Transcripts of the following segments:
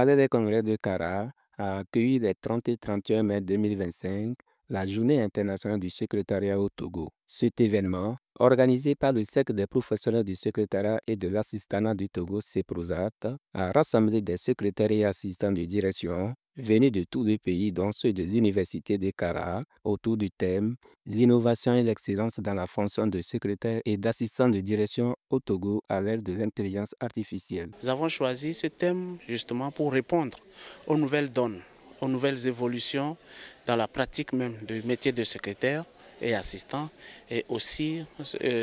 Palais des Congrès de Kara a accueilli les 30 et 31 mai 2025 la Journée internationale du secrétariat au Togo. Cet événement, organisé par le Cercle des professionnels du secrétariat et de l'assistanat du Togo, CEPROSAT, a rassemblé des secrétaires et assistants de direction venus de tous les pays, dont ceux de l'Université de Kara, autour du thème l'innovation et l'excellence dans la fonction de secrétaire et d'assistant de direction au Togo à l'ère de l'intelligence artificielle. Nous avons choisi ce thème justement pour répondre aux nouvelles donnes, aux nouvelles évolutions dans la pratique même du métier de secrétaire et assistant, et aussi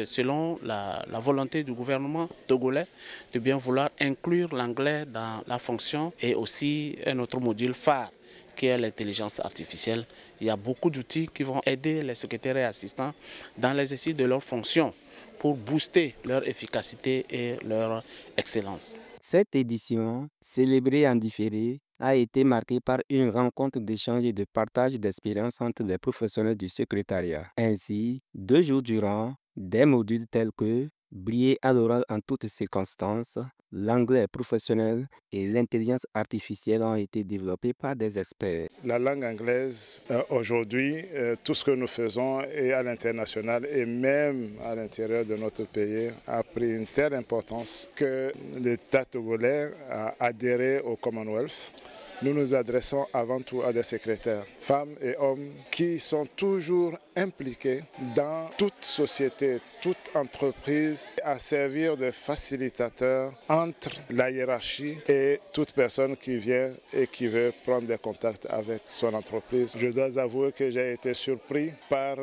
selon la volonté du gouvernement togolais de bien vouloir inclure l'anglais dans la fonction, et aussi un autre module phare qui est l'intelligence artificielle. Il y a beaucoup d'outils qui vont aider les secrétaires et assistants dans l'exercice de leurs fonctions pour booster leur efficacité et leur excellence. Cette édition, célébrée en différé, a été marquée par une rencontre d'échange et de partage d'expériences entre les professionnels du secrétariat. Ainsi, 2 jours durant, des modules tels que briller à l'oral en toutes circonstances, l'anglais professionnel et l'intelligence artificielle ont été développés par des experts. La langue anglaise, aujourd'hui, tout ce que nous faisons et à l'international et même à l'intérieur de notre pays a pris une telle importance que l'État togolais a adhéré au Commonwealth. Nous nous adressons avant tout à des secrétaires, femmes et hommes, qui sont toujours impliqués dans toute société, toute entreprise, à servir de facilitateurs entre la hiérarchie et toute personne qui vient et qui veut prendre des contacts avec son entreprise. Je dois avouer que j'ai été surpris par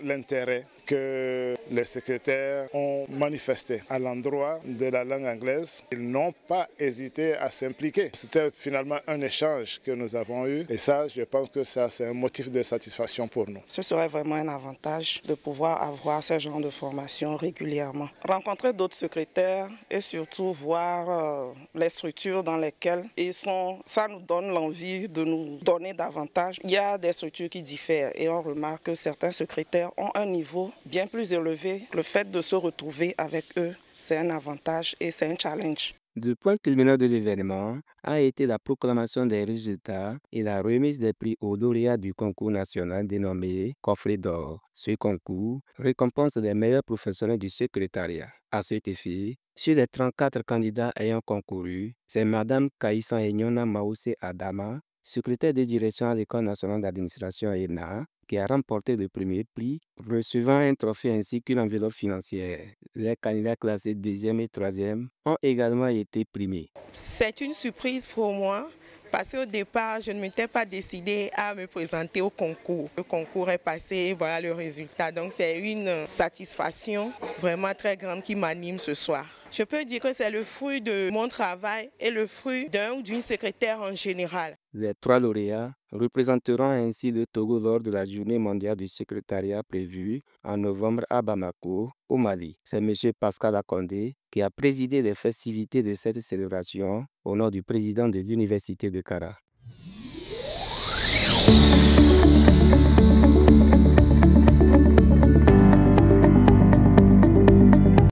l'intérêt que les secrétaires ont manifesté à l'endroit de la langue anglaise. Ils n'ont pas hésité à s'impliquer. C'était finalement un échange que nous avons eu, et ça, je pense que ça, c'est un motif de satisfaction pour nous. Ce serait vraiment un avantage de pouvoir avoir ce genre de formation régulièrement. Rencontrer d'autres secrétaires et surtout voir les structures dans lesquelles ils sont, ça nous donne l'envie de nous donner davantage. Il y a des structures qui diffèrent et on remarque que certains secrétaires ont un niveau bien plus élevé. Le fait de se retrouver avec eux, c'est un avantage et c'est un challenge. Le point culminant de l'événement a été la proclamation des résultats et la remise des prix aux lauréats du concours national dénommé Coffret d'or. Ce concours récompense les meilleurs professionnels du secrétariat. À cet effet, sur les 34 candidats ayant concouru, c'est Madame Kaïssa Enyona Maoussé Adama, secrétaire de direction à l'École nationale d'administration ENA, qui a remporté le premier prix, recevant un trophée ainsi qu'une enveloppe financière. Les candidats classés 2e et 3e ont également été primés. C'est une surprise pour moi parce qu'au départ, je ne m'étais pas décidée à me présenter au concours. Le concours est passé, voilà le résultat. Donc c'est une satisfaction vraiment très grande qui m'anime ce soir. Je peux dire que c'est le fruit de mon travail et le fruit d'un ou d'une secrétaire en général. Les 3 lauréats représenteront ainsi le Togo lors de la Journée mondiale du secrétariat prévue en novembre à Bamako, au Mali. C'est M. Pascal Akondé qui a présidé les festivités de cette célébration au nom du président de l'Université de Kara.